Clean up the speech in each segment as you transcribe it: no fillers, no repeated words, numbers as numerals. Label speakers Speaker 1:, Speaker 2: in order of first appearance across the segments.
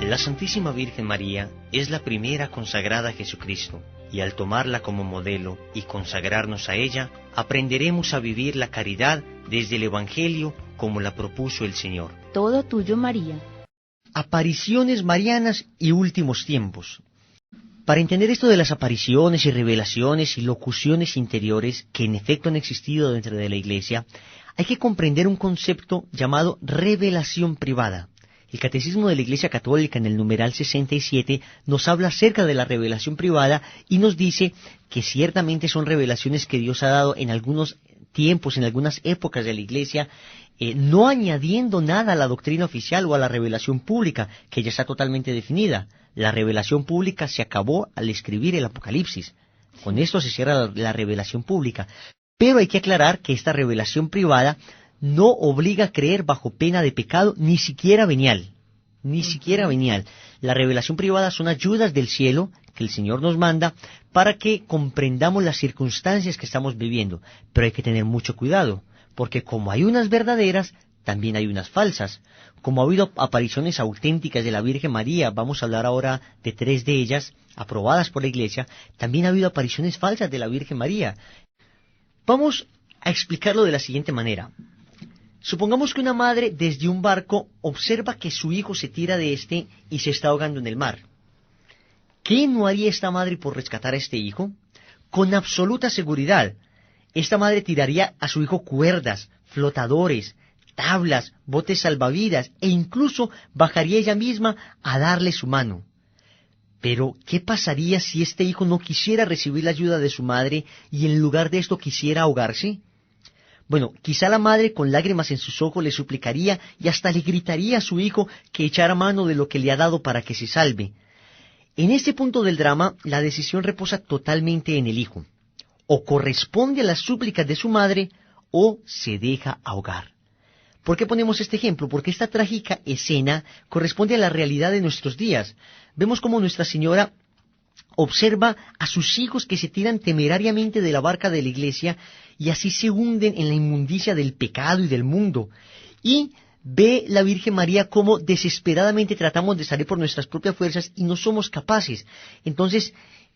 Speaker 1: La Santísima Virgen María es la primera consagrada a Jesucristo, y al tomarla como modelo y consagrarnos a ella, aprenderemos a vivir la caridad desde el Evangelio como la propuso el Señor.
Speaker 2: Todo tuyo, María.
Speaker 1: Apariciones marianas y últimos tiempos. Para entender esto de las apariciones y revelaciones y locuciones interiores que en efecto han existido dentro de la Iglesia, hay que comprender un concepto llamado revelación privada. El Catecismo de la Iglesia Católica en el numeral 67 nos habla acerca de la revelación privada y nos dice que ciertamente son revelaciones que Dios ha dado en algunos tiempos, en algunas épocas de la Iglesia, no añadiendo nada a la doctrina oficial o a la revelación pública, que ya está totalmente definida. La revelación pública se acabó al escribir el Apocalipsis. Con esto se cierra la revelación pública. Pero hay que aclarar que esta revelación privada no obliga a creer bajo pena de pecado, ni siquiera venial. Ni siquiera venial. La revelación privada son ayudas del cielo que el Señor nos manda para que comprendamos las circunstancias que estamos viviendo. Pero hay que tener mucho cuidado, porque como hay unas verdaderas, también hay unas falsas. Como ha habido apariciones auténticas de la Virgen María, vamos a hablar ahora de 3 de ellas, aprobadas por la Iglesia, también ha habido apariciones falsas de la Virgen María. Vamos a explicarlo de la siguiente manera. Supongamos que una madre desde un barco observa que su hijo se tira de este y se está ahogando en el mar. ¿Qué no haría esta madre por rescatar a este hijo? Con absoluta seguridad, esta madre tiraría a su hijo cuerdas, flotadores, tablas, botes salvavidas e incluso bajaría ella misma a darle su mano. Pero, ¿qué pasaría si este hijo no quisiera recibir la ayuda de su madre y en lugar de esto quisiera ahogarse? Bueno, quizá la madre con lágrimas en sus ojos le suplicaría y hasta le gritaría a su hijo que echara mano de lo que le ha dado para que se salve. En este punto del drama, la decisión reposa totalmente en el hijo. O corresponde a las súplicas de su madre o se deja ahogar. ¿Por qué ponemos este ejemplo? Porque esta trágica escena corresponde a la realidad de nuestros días. Vemos cómo Nuestra Señora observa a sus hijos que se tiran temerariamente de la barca de la iglesia y así se hunden en la inmundicia del pecado y del mundo. Y ve la Virgen María cómo desesperadamente tratamos de salir por nuestras propias fuerzas y no somos capaces. Entonces,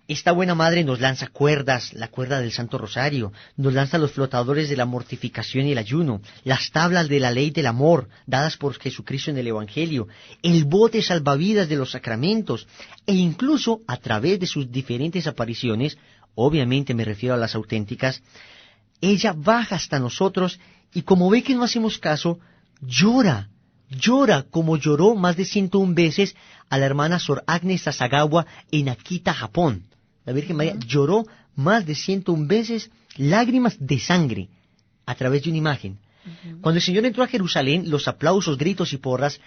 Speaker 1: esta buena madre nos lanza cuerdas, la cuerda del Santo Rosario, nos lanza los flotadores de la mortificación y el ayuno, las tablas de la ley del amor, dadas por Jesucristo en el Evangelio, el bote salvavidas de los sacramentos, e incluso a través de sus diferentes apariciones, obviamente me refiero a las auténticas, ella baja hasta nosotros y como ve que no hacemos caso, llora como lloró más de 101 veces a la hermana Sor Agnes Sasagawa en Akita, Japón. La Virgen María lloró más de 101 veces lágrimas de sangre a través de una imagen. Cuando el Señor entró a Jerusalén, los aplausos, gritos y porras,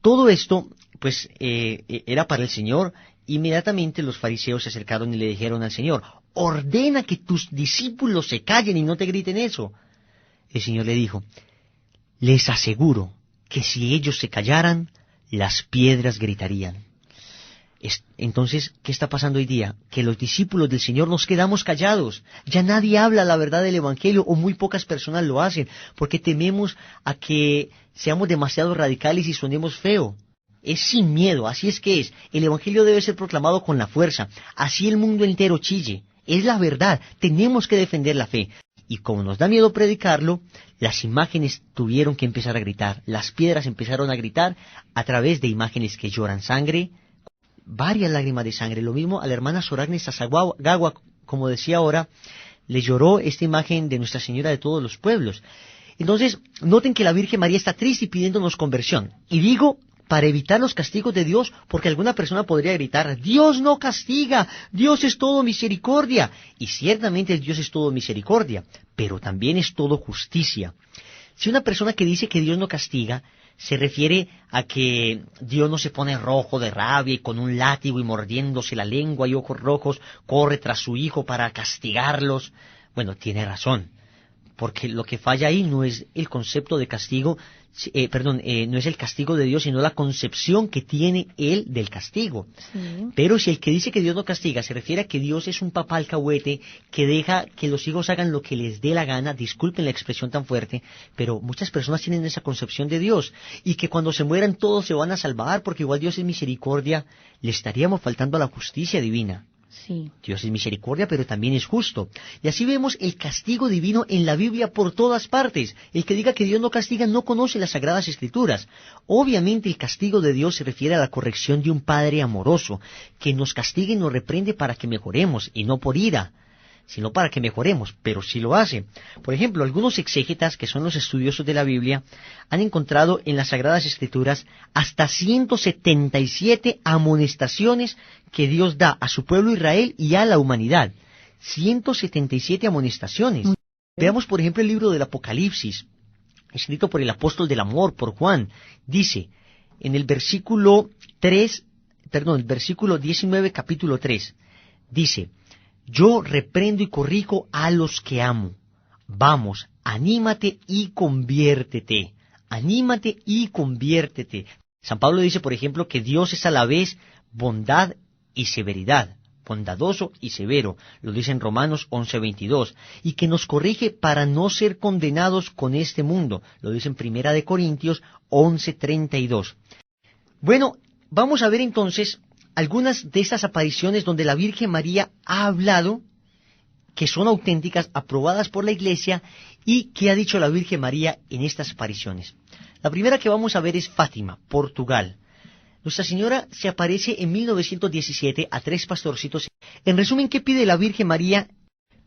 Speaker 1: todo esto pues era para el Señor. Inmediatamente los fariseos se acercaron y le dijeron al Señor: ordena que tus discípulos se callen y no te griten eso. El Señor le dijo: les aseguro que si ellos se callaran, las piedras gritarían. Entonces, ¿qué está pasando hoy día? Que los discípulos del Señor nos quedamos callados. Ya nadie habla la verdad del Evangelio, o muy pocas personas lo hacen, porque tememos a que seamos demasiado radicales y sonemos feo. Es sin miedo, así es que es. El Evangelio debe ser proclamado con la fuerza, así el mundo entero chille. Es la verdad, tenemos que defender la fe. Y como nos da miedo predicarlo, las imágenes tuvieron que empezar a gritar. Las piedras empezaron a gritar a través de imágenes que lloran sangre, varias lágrimas de sangre. Lo mismo a la hermana Sor Agnes Sasagawa, como decía ahora, le lloró esta imagen de Nuestra Señora de todos los pueblos. Entonces, noten que la Virgen María está triste y pidiéndonos conversión. Y digo, para evitar los castigos de Dios, porque alguna persona podría gritar: Dios no castiga, Dios es todo misericordia. Y ciertamente Dios es todo misericordia, pero también es todo justicia. Si una persona que dice que Dios no castiga, se refiere a que Dios no se pone rojo de rabia y con un látigo y mordiéndose la lengua y ojos rojos corre tras su hijo para castigarlos, bueno, tiene razón. porque lo que falla ahí no es el concepto de castigo, no es el castigo de Dios, sino la concepción que tiene Él del castigo.
Speaker 2: Sí.
Speaker 1: Pero si el que dice que Dios no castiga se refiere a que Dios es un papá alcahuete que deja que los hijos hagan lo que les dé la gana, disculpen la expresión tan fuerte, pero muchas personas tienen esa concepción de Dios, y que cuando se mueran todos se van a salvar porque igual Dios es misericordia, le estaríamos faltando a la justicia divina.
Speaker 2: Sí.
Speaker 1: Dios es misericordia, pero también es justo. Y así vemos el castigo divino en la Biblia por todas partes. El que diga que Dios no castiga no conoce las Sagradas Escrituras. Obviamente el castigo de Dios se refiere a la corrección de un Padre amoroso, que nos castiga y nos reprende para que mejoremos, y no por ira, sino para que mejoremos, pero sí lo hace. Por ejemplo, algunos exégetas, que son los estudiosos de la Biblia, han encontrado en las Sagradas Escrituras hasta 177 amonestaciones que Dios da a su pueblo Israel y a la humanidad. 177 amonestaciones. Veamos, por ejemplo, el libro del Apocalipsis, escrito por el apóstol del amor, por Juan. Dice, en el versículo 19, capítulo 3, dice: yo reprendo y corrijo a los que amo. Vamos, anímate y conviértete. Anímate y conviértete. San Pablo dice, por ejemplo, que Dios es a la vez bondad y severidad, bondadoso y severo. Lo dice en Romanos 11:22. Y que nos corrige para no ser condenados con este mundo. Lo dice en Primera de Corintios 11:32. Bueno, vamos a ver entonces algunas de estas apariciones donde la Virgen María ha hablado, que son auténticas, aprobadas por la Iglesia, y que ha dicho la Virgen María en estas apariciones. La primera que vamos a ver es Fátima, Portugal. Nuestra Señora se aparece en 1917 a 3 pastorcitos. En resumen, ¿qué pide la Virgen María?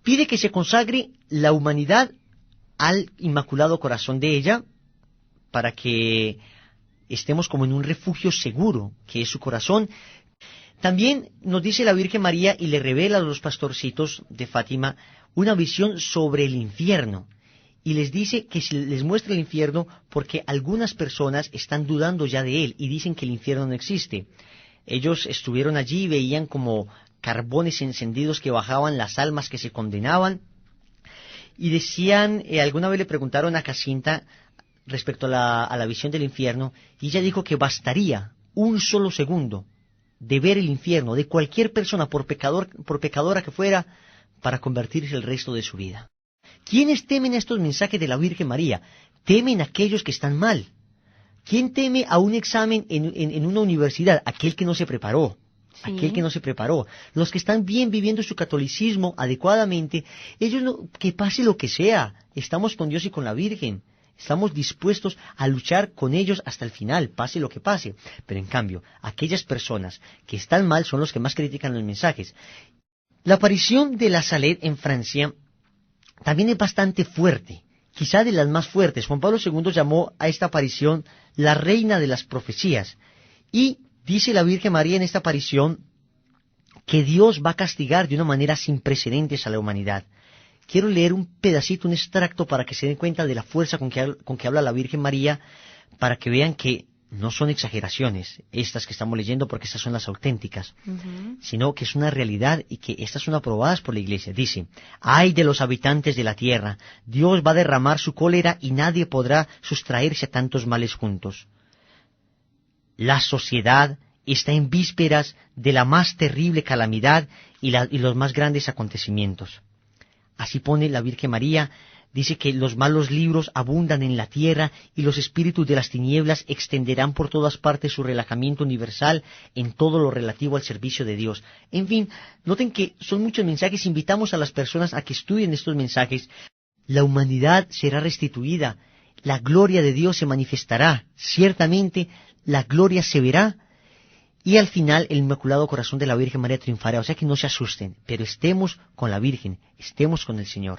Speaker 1: Pide que se consagre la humanidad al Inmaculado Corazón de ella, para que estemos como en un refugio seguro, que es su corazón. También nos dice la Virgen María y le revela a los pastorcitos de Fátima una visión sobre el infierno. Y les dice que les muestra el infierno porque algunas personas están dudando ya de él y dicen que el infierno no existe. Ellos estuvieron allí y veían como carbones encendidos que bajaban las almas que se condenaban. Y decían, alguna vez le preguntaron a Jacinta respecto a la visión del infierno, y ella dijo que bastaría un solo segundo de ver el infierno de cualquier persona, por pecadora que fuera, para convertirse el resto de su vida. ¿Quiénes temen estos mensajes de la Virgen María? Temen aquellos que están mal. ¿Quién teme a un examen en una universidad? Aquel que no se preparó. Sí. Aquel que no se preparó. Los que están bien viviendo su catolicismo adecuadamente, ellos no, que pase lo que sea, estamos con Dios y con la Virgen. Estamos dispuestos a luchar con ellos hasta el final, pase lo que pase. Pero en cambio, aquellas personas que están mal son los que más critican los mensajes. La aparición de la Salette en Francia también es bastante fuerte, quizá de las más fuertes. Juan Pablo II llamó a esta aparición la reina de las profecías. Y dice la Virgen María en esta aparición que Dios va a castigar de una manera sin precedentes a la humanidad. Quiero leer un pedacito, un extracto, para que se den cuenta de la fuerza con que habla la Virgen María, para que vean que no son exageraciones estas que estamos leyendo, porque estas son las auténticas, sino que es una realidad y que estas son aprobadas por la Iglesia. Dice: ¡ay de los habitantes de la tierra! Dios va a derramar su cólera y nadie podrá sustraerse a tantos males juntos. La sociedad está en vísperas de la más terrible calamidad y los más grandes acontecimientos. Así pone la Virgen María, dice que los malos libros abundan en la tierra y los espíritus de las tinieblas extenderán por todas partes su relajamiento universal en todo lo relativo al servicio de Dios. En fin, noten que son muchos mensajes, invitamos a las personas a que estudien estos mensajes. La humanidad será restituida, la gloria de Dios se manifestará, ciertamente la gloria se verá, y al final el Inmaculado Corazón de la Virgen María triunfará. O sea que no se asusten, pero estemos con la Virgen, estemos con el Señor.